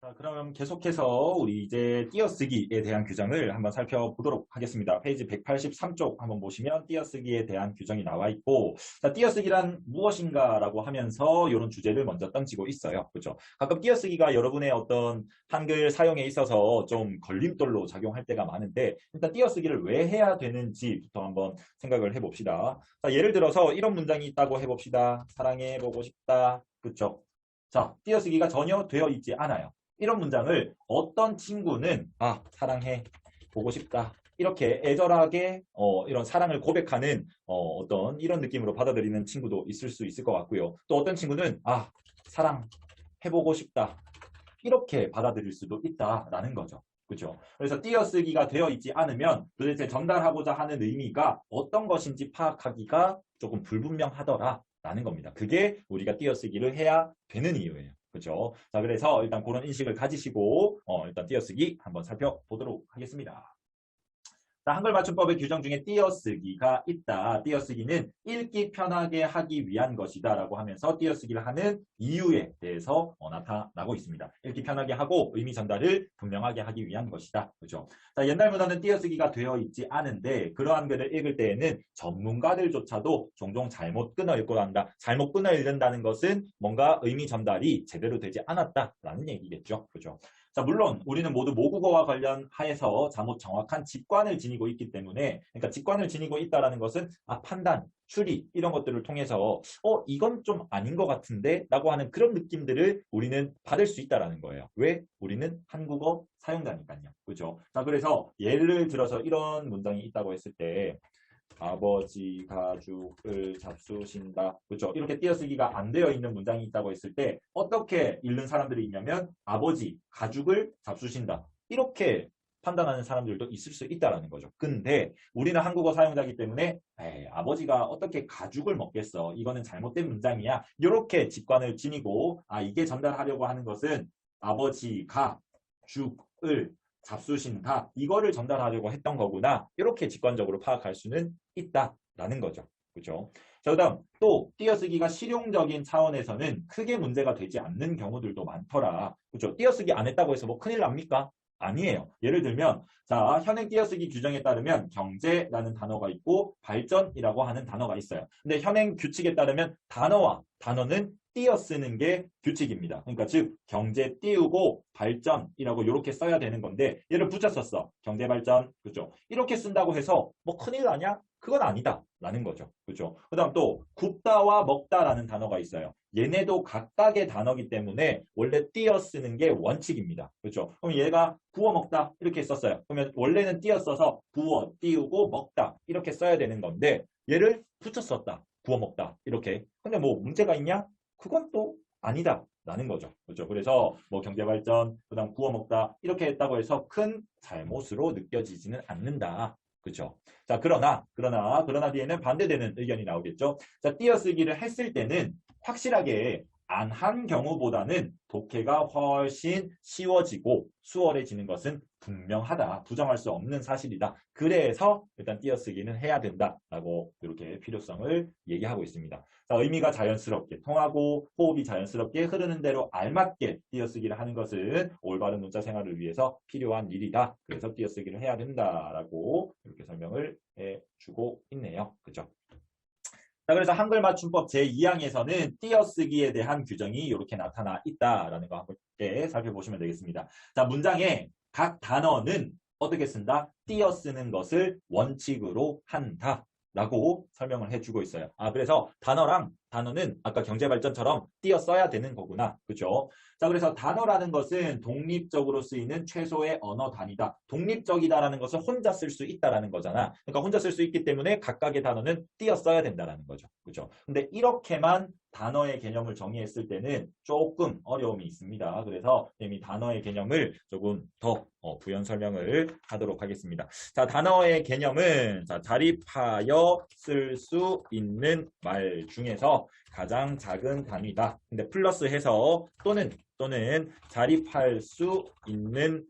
자, 그럼 계속해서 우리 이제 띄어쓰기에 대한 규정을 한번 살펴보도록 하겠습니다. 페이지 183쪽 한번 보시면 띄어쓰기에 대한 규정이 나와 있고, 자, 띄어쓰기란 무엇인가라고 하면서 이런 주제를 먼저 던지고 있어요. 그렇죠? 가끔 띄어쓰기가 여러분의 어떤 한글 사용에 있어서 좀 걸림돌로 작용할 때가 많은데, 일단 띄어쓰기를 왜 해야 되는지부터 한번 생각을 해봅시다. 자, 예를 들어서 이런 문장이 있다고 해봅시다. 사랑해보고 싶다. 그렇죠? 자, 띄어쓰기가 전혀 되어 있지 않아요. 이런 문장을 어떤 친구는 사랑해 보고 싶다 이렇게 애절하게 이런 사랑을 고백하는 어떤 이런 느낌으로 받아들이는 친구도 있을 수 있을 것 같고요. 또 어떤 친구는 사랑해보고 싶다 이렇게 받아들일 수도 있다라는 거죠. 그렇죠? 그래서 띄어쓰기가 되어 있지 않으면 도대체 전달하고자 하는 의미가 어떤 것인지 파악하기가 조금 불분명하더라라는 겁니다. 그게 우리가 띄어쓰기를 해야 되는 이유예요. 그렇죠? 자, 그래서 일단 그런 인식을 가지시고 일단 띄어쓰기 한번 살펴보도록 하겠습니다. 자, 한글 맞춤법의 규정 중에 띄어쓰기가 있다. 띄어쓰기는 읽기 편하게 하기 위한 것이다 라고 하면서 띄어쓰기를 하는 이유에 대해서 나타나고 있습니다. 읽기 편하게 하고 의미 전달을 분명하게 하기 위한 것이다. 그죠? 자, 옛날보다는 띄어쓰기가 되어 있지 않은데 그러한 글을 읽을 때에는 전문가들조차도 종종 잘못 끊어 읽고 한다. 잘못 끊어 읽는다는 것은 뭔가 의미 전달이 제대로 되지 않았다라는 얘기겠죠. 그죠? 자, 물론 우리는 모두 모국어와 관련하여서 잘못 정확한 직관을 지니고 있기 때문에 그러니까 직관을 지니고 있다는 것은 판단, 추리 이런 것들을 통해서 이건 좀 아닌 것 같은데 라고 하는 그런 느낌들을 우리는 받을 수 있다는 거예요. 왜? 우리는 한국어 사용자니까요. 그죠? 자, 그래서 예를 들어서 이런 문장이 있다고 했을 때 아버지 가죽을 잡수신다. 그렇죠? 이렇게 띄어쓰기가 안 되어 있는 문장이 있다고 했을 때 어떻게 읽는 사람들이 있냐면 아버지 가죽을 잡수신다. 이렇게 판단하는 사람들도 있을 수 있다는 거죠. 근데 우리는 한국어 사용자이기 때문에 아버지가 어떻게 가죽을 먹겠어. 이거는 잘못된 문장이야. 이렇게 직관을 지니고 이게 전달하려고 하는 것은 아버지가 죽을 잡수신다. 이거를 전달하려고 했던 거구나. 이렇게 직관적으로 파악할 수는 있다라는 거죠. 그렇죠? 자, 그다음 또 띄어쓰기가 실용적인 차원에서는 크게 문제가 되지 않는 경우들도 많더라. 그렇죠? 띄어쓰기 안 했다고 해서 뭐 큰일 납니까? 아니에요. 예를 들면 자, 현행 띄어쓰기 규정에 따르면 경제라는 단어가 있고 발전이라고 하는 단어가 있어요. 근데 현행 규칙에 따르면 단어는 띄어 쓰는 게 규칙입니다. 그러니까 즉 경제 띄우고 발전이라고 이렇게 써야 되는 건데 얘를 붙여 썼어. 경제 발전. 그죠? 이렇게 쓴다고 해서 뭐 큰일 나냐? 그건 아니다. 라는 거죠. 그죠? 그다음 또 굽다와 먹다라는 단어가 있어요. 얘네도 각각의 단어기 때문에 원래 띄어 쓰는 게 원칙입니다. 그렇죠? 그럼 얘가 구워 먹다 이렇게 썼어요. 그러면 원래는 띄어 써서 구워, 띄우고 먹다 이렇게 써야 되는 건데 얘를 붙여 썼다. 구워 먹다 이렇게. 근데 뭐 문제가 있냐? 그건 또 아니다. 라는 거죠. 그렇죠? 그래서 뭐 경제발전, 그다음 구워 먹다 이렇게 했다고 해서 큰 잘못으로 느껴지지는 않는다. 그렇죠? 자, 그러나 뒤에는 반대되는 의견이 나오겠죠. 자, 띄어쓰기를 했을 때는 확실하게 안 한 경우보다는 독해가 훨씬 쉬워지고 수월해지는 것은 분명하다. 부정할 수 없는 사실이다. 그래서 일단 띄어쓰기는 해야 된다라고 이렇게 필요성을 얘기하고 있습니다. 자, 의미가 자연스럽게 통하고 호흡이 자연스럽게 흐르는 대로 알맞게 띄어쓰기를 하는 것은 올바른 문자 생활을 위해서 필요한 일이다. 그래서 띄어쓰기를 해야 된다라고 이렇게 설명을 해주고 있네요. 그죠? 자, 그래서 한글 맞춤법 제2항에서는 띄어쓰기에 대한 규정이 이렇게 나타나 있다라는 거 함께 살펴보시면 되겠습니다. 자, 문장에 각 단어는 어떻게 쓴다? 띄어 쓰는 것을 원칙으로 한다. 라고 설명을 해주고 있어요. 그래서 단어는 아까 경제발전처럼 띄어 써야 되는 거구나. 그죠? 자, 그래서 단어라는 것은 독립적으로 쓰이는 최소의 언어 단위다. 독립적이다라는 것은 혼자 쓸 수 있다라는 거잖아. 그러니까 혼자 쓸 수 있기 때문에 각각의 단어는 띄어 써야 된다라는 거죠. 그죠? 근데 이렇게만 단어의 개념을 정의했을 때는 조금 어려움이 있습니다. 그래서 이 단어의 개념을 조금 더 부연 설명을 하도록 하겠습니다. 자, 단어의 개념은 자립하여 쓸 수 있는 말 중에서 가장 작은 단위다. 근데 플러스 해서 또는 자립할 수 있는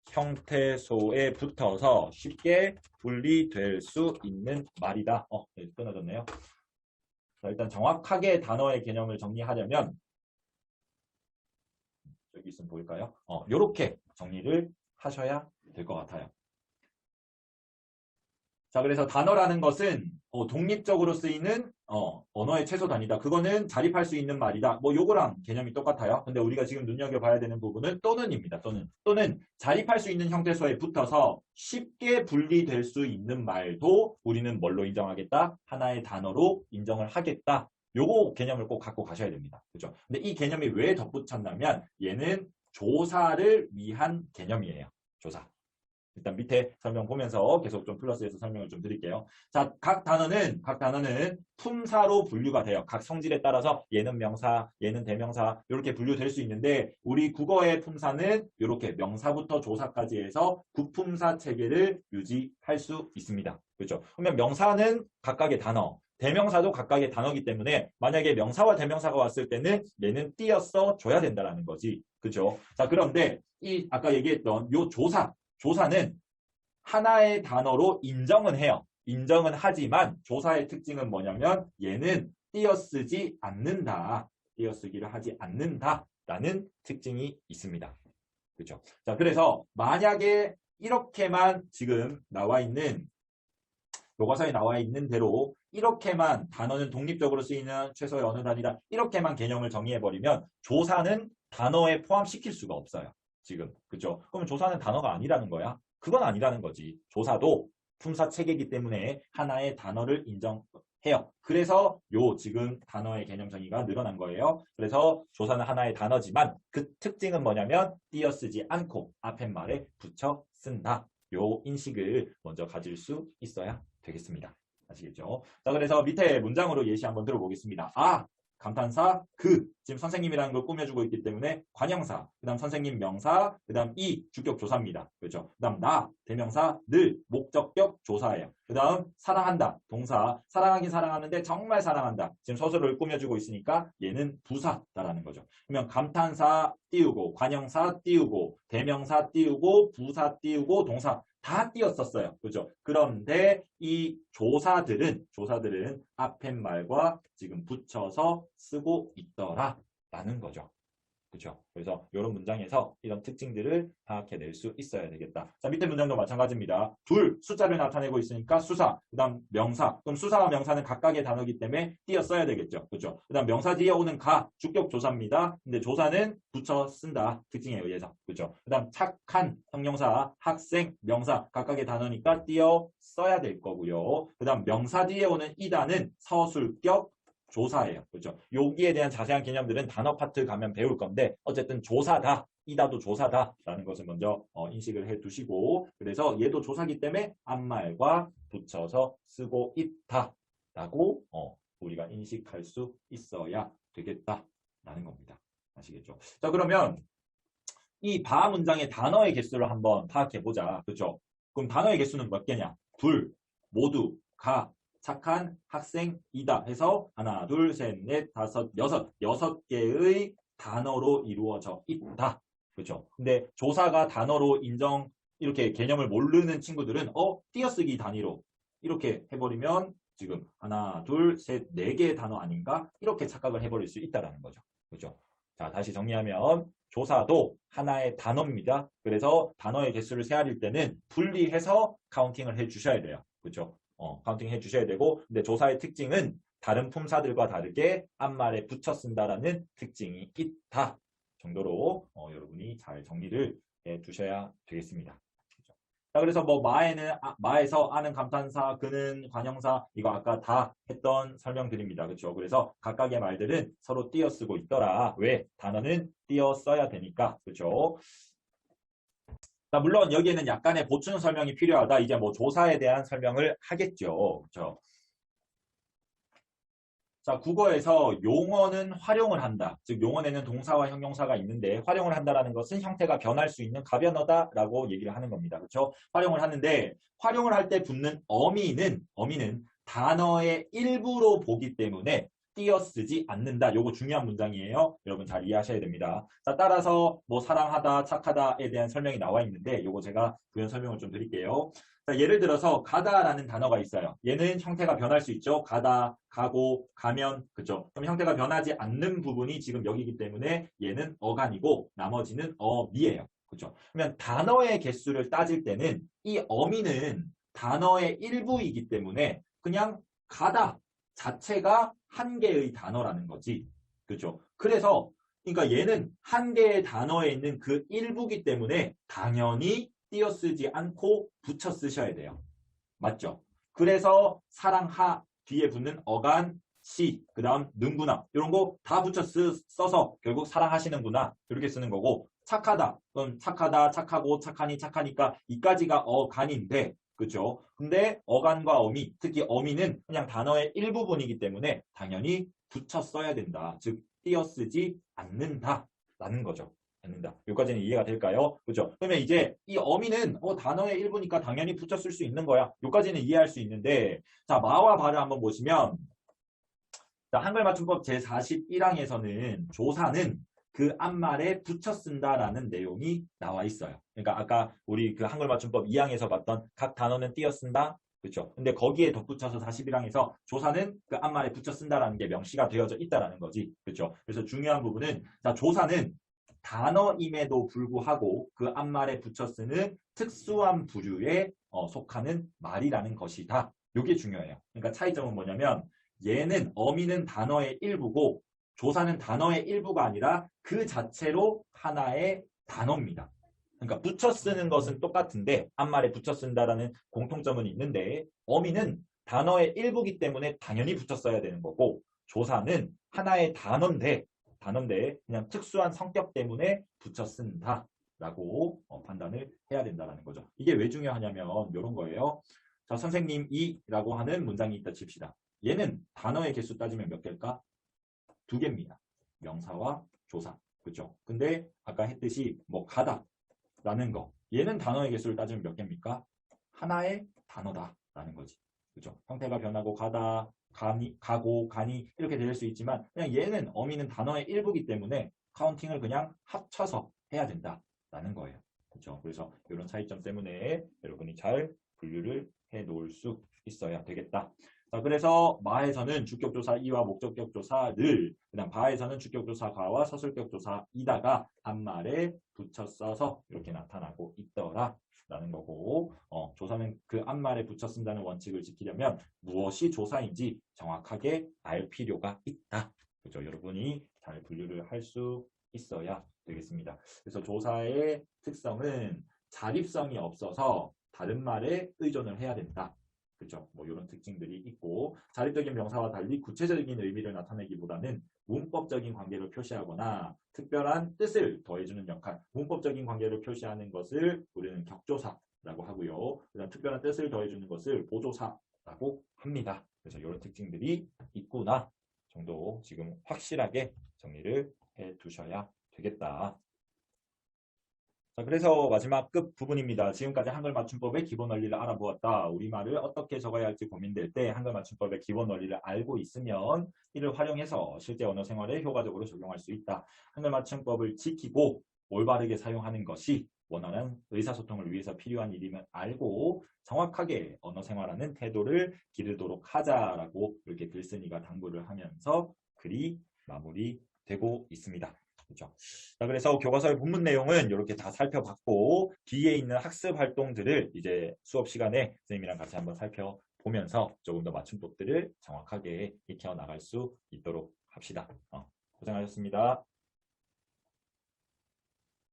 형태소에 붙어서 쉽게 분리될 수 있는 말이다. 네, 끊어졌네요. 자, 일단 정확하게 단어의 개념을 정리하려면 여기 있으면 보일까요? 요렇게 정리를 하셔야 될 것 같아요. 자, 그래서 단어라는 것은 독립적으로 쓰이는 언어의 최소 단위다. 그거는 자립할 수 있는 말이다. 뭐 요거랑 개념이 똑같아요. 근데 우리가 지금 눈여겨봐야 되는 부분은 또는입니다. 또는 자립할 수 있는 형태소에 붙어서 쉽게 분리될 수 있는 말도 우리는 뭘로 인정하겠다? 하나의 단어로 인정을 하겠다. 요거 개념을 꼭 갖고 가셔야 됩니다. 그죠? 근데 이 개념이 왜 덧붙였냐면 얘는 조사를 위한 개념이에요. 조사. 일단 밑에 설명 보면서 계속 좀 플러스해서 설명을 좀 드릴게요. 자, 각 단어는 품사로 분류가 돼요. 각 성질에 따라서 얘는 명사, 얘는 대명사 이렇게 분류될 수 있는데 우리 국어의 품사는 이렇게 명사부터 조사까지 해서 구품사 체계를 유지할 수 있습니다. 그렇죠? 그러면 명사는 각각의 단어, 대명사도 각각의 단어이기 때문에 만약에 명사와 대명사가 왔을 때는 얘는 띄어서 줘야 된다는 거지. 그렇죠? 자, 그런데 이 아까 얘기했던 요 조사는 하나의 단어로 인정은 해요. 인정은 하지만 조사의 특징은 뭐냐면 얘는 띄어쓰지 않는다. 띄어쓰기를 하지 않는다라는 특징이 있습니다. 그렇죠? 자, 그래서 만약에 이렇게만 지금 나와 있는 교과서에 나와 있는 대로 이렇게만 단어는 독립적으로 쓰이는 최소의 어느 단위다. 이렇게만 개념을 정의해버리면 조사는 단어에 포함시킬 수가 없어요. 지금. 그죠? 그러면 조사는 단어가 아니라는 거야. 그건 아니라는 거지. 조사도 품사 체계이기 때문에 하나의 단어를 인정해요. 그래서 요 지금 단어의 개념 정의가 늘어난 거예요. 그래서 조사는 하나의 단어지만 그 특징은 뭐냐면 띄어쓰지 않고 앞에 말에 붙여 쓴다. 요 인식을 먼저 가질 수 있어야 되겠습니다. 아시겠죠? 자, 그래서 밑에 문장으로 예시 한번 들어보겠습니다. 감탄사, 지금 선생님이라는 걸 꾸며주고 있기 때문에 관형사, 그 다음 선생님 명사, 그 다음 주격 조사입니다. 그렇죠? 그 다음 대명사, 목적격 조사예요. 그 다음 사랑한다, 동사, 사랑하긴 사랑하는데 정말 사랑한다. 지금 서술을 꾸며주고 있으니까 얘는 부사다라는 거죠. 그러면 감탄사 띄우고, 관형사 띄우고, 대명사 띄우고, 부사 띄우고, 동사 다 띄었었어요. 그죠? 그런데 이 조사들은 앞에 말과 지금 붙여서 쓰고 있더라라는 거죠. 그렇죠? 그래서 이런 문장에서 이런 특징들을 파악해낼 수 있어야 되겠다. 자, 밑에 문장도 마찬가지입니다. 숫자를 나타내고 있으니까 수사, 그 다음 명사. 그럼 수사와 명사는 각각의 단어이기 때문에 띄어 써야 되겠죠. 그렇죠? 그 다음 명사 뒤에 오는 주격 조사입니다. 근데 조사는 붙여 쓴다. 특징에 의해서. 그렇죠? 그 다음 착한, 형용사, 학생, 명사. 각각의 단어니까 띄어 써야 될 거고요. 그 다음 명사 뒤에 오는 이다는 서술격 조사예요. 그렇죠? 여기에 대한 자세한 개념들은 단어 파트 가면 배울 건데 어쨌든 조사다. 이다도 조사다라는 것을 먼저 인식을 해두시고 그래서 얘도 조사기 때문에 앞말과 붙여서 쓰고 있다라고 우리가 인식할 수 있어야 되겠다라는 겁니다. 아시겠죠? 자, 그러면 이 바 문장의 단어의 개수를 한번 파악해보자. 그렇죠? 그럼 단어의 개수는 몇 개냐? 모두, 착한 학생이다 해서 하나, 둘, 셋, 넷, 다섯, 여섯 개의 단어로 이루어져 있다. 그렇죠? 근데 조사가 단어로 이렇게 개념을 모르는 친구들은 띄어쓰기 단위로 이렇게 해버리면 지금 하나, 둘, 셋, 네 개의 단어 아닌가? 이렇게 착각을 해버릴 수 있다는 거죠. 그렇죠? 자, 다시 정리하면 조사도 하나의 단어입니다. 그래서 단어의 개수를 세알일 때는 분리해서 카운팅을 해주셔야 돼요. 그렇죠? 카운팅 해주셔야 되고 근데 조사의 특징은 다른 품사들과 다르게 앞말에 붙여 쓴다라는 특징이 있다 정도로 여러분이 잘 정리를 해두셔야 되겠습니다. 자, 그래서 마에서 아는 감탄사, 그는 관형사 이거 아까 다 했던 설명드립니다. 그렇죠? 그래서 각각의 말들은 서로 띄어쓰고 있더라. 왜? 단어는 띄어 써야 되니까. 그렇죠? 자, 물론 여기에는 약간의 보충 설명이 필요하다. 이제 조사에 대한 설명을 하겠죠. 그렇죠? 자, 국어에서 용어는 활용을 한다. 즉 용어에는 동사와 형용사가 있는데 활용을 한다라는 것은 형태가 변할 수 있는 가변어다라고 얘기를 하는 겁니다. 그렇죠? 활용을 하는데 활용을 할 때 붙는 어미는 단어의 일부로 보기 때문에 띄어쓰지 않는다. 요거 중요한 문장이에요. 여러분 잘 이해하셔야 됩니다. 자, 따라서 뭐 사랑하다, 착하다에 대한 설명이 나와 있는데 요거 제가 부연 설명을 좀 드릴게요. 자, 예를 들어서 가다라는 단어가 있어요. 얘는 형태가 변할 수 있죠. 가다, 가고, 가면, 그죠? 그럼 형태가 변하지 않는 부분이 지금 여기기 때문에 얘는 어간이고 나머지는 어미예요. 그죠? 그러면 단어의 개수를 따질 때는 이 어미는 단어의 일부이기 때문에 그냥 가다 자체가 한 개의 단어라는 거지. 그죠? 그래서 그러니까 얘는 한 개의 단어에 있는 그 일부기 때문에 당연히 띄어쓰지 않고 붙여 쓰셔야 돼요. 맞죠? 그래서 사랑하 뒤에 붙는 어간, 시, 그 다음 능구나 이런 거 다 붙여 써서 결국 사랑하시는구나 이렇게 쓰는 거고 착하다, 그럼 착하다, 착하고, 착하니, 착하니까 이까지가 어간인데 그죠? 근데 어간과 어미, 특히 어미는 그냥 단어의 일부분이기 때문에 당연히 붙여 써야 된다. 즉 띄어쓰지 않는다라는 거죠. 않는다. 여기까지는 이해가 될까요? 그죠? 그러면 이제 이 어미는 단어의 일부니까 당연히 붙여 쓸 수 있는 거야. 여기까지는 이해할 수 있는데 자 마와 바를 한번 보시면 자, 한글 맞춤법 제41항에서는 조사는 그 앞말에 붙여 쓴다라는 내용이 나와 있어요. 그러니까 아까 우리 그 한글 맞춤법 2항에서 봤던 각 단어는 띄어 쓴다. 그렇죠. 근데 거기에 덧붙여서 41항에서 조사는 그 앞말에 붙여 쓴다라는 게 명시가 되어져 있다라는 거지. 그렇죠. 그래서 중요한 부분은 자, 조사는 단어임에도 불구하고 그 앞말에 붙여 쓰는 특수한 부류에 속하는 말이라는 것이다. 이게 중요해요. 그러니까 차이점은 뭐냐면 얘는 어미는 단어의 일부고 조사는 단어의 일부가 아니라 그 자체로 하나의 단어입니다. 그러니까 붙여 쓰는 것은 똑같은데 앞말에 붙여 쓴다라는 공통점은 있는데 어미는 단어의 일부기 때문에 당연히 붙여 써야 되는 거고 조사는 하나의 단어인데 그냥 특수한 성격 때문에 붙여 쓴다라고 판단을 해야 된다는 거죠. 이게 왜 중요하냐면 이런 거예요. 자, 선생님 이라고 하는 문장이 있다 칩시다. 얘는 단어의 개수 따지면 몇 개일까? 2개입니다. 명사와 조사. 그렇죠? 근데 아까 했듯이 뭐 가다라는 거. 얘는 단어의 개수를 따지면 몇 개입니까? 하나의 단어다라는 거지. 그렇죠? 형태가 변하고 가다, 가니, 가고, 가니 이렇게 될 수 있지만 그냥 얘는 어미는 단어의 일부이기 때문에 카운팅을 그냥 합쳐서 해야 된다라는 거예요. 그렇죠? 그래서 이런 차이점 때문에 여러분이 잘 분류를 해 놓을 수 있어야 되겠다. 자, 그래서 마에서는 주격조사 이와 목적격조사 를, 그다음 바에서는 주격조사 가와 서술격조사 이다가 앞말에 붙여 써서 이렇게 나타나고 있더라. 라는 거고 조사는 그 앞말에 붙여 쓴다는 원칙을 지키려면 무엇이 조사인지 정확하게 알 필요가 있다. 그렇죠? 여러분이 잘 분류를 할 수 있어야 되겠습니다. 그래서 조사의 특성은 자립성이 없어서 다른 말에 의존을 해야 된다. 그렇죠? 뭐 이런 특징들이 있고 자립적인 명사와 달리 구체적인 의미를 나타내기보다는 문법적인 관계를 표시하거나 특별한 뜻을 더해주는 역할, 문법적인 관계를 표시하는 것을 우리는 격조사라고 하고요. 그다음 특별한 뜻을 더해주는 것을 보조사라고 합니다. 그래서 이런 특징들이 있구나 정도 지금 확실하게 정리를 해 두셔야 되겠다. 자, 그래서 마지막 끝 부분입니다. 지금까지 한글 맞춤법의 기본 원리를 알아보았다. 우리말을 어떻게 적어야 할지 고민될 때 한글 맞춤법의 기본 원리를 알고 있으면 이를 활용해서 실제 언어 생활에 효과적으로 적용할 수 있다. 한글 맞춤법을 지키고 올바르게 사용하는 것이 원하는 의사소통을 위해서 필요한 일임을 알고 정확하게 언어 생활하는 태도를 기르도록 하자라고 이렇게 글쓴이가 당부를 하면서 글이 마무리되고 있습니다. 그렇죠. 자, 그래서 교과서의 본문 내용은 이렇게 다 살펴봤고 뒤에 있는 학습 활동들을 이제 수업 시간에 선생님이랑 같이 한번 살펴보면서 조금 더 맞춤법들을 정확하게 익혀 나갈 수 있도록 합시다. 고생하셨습니다.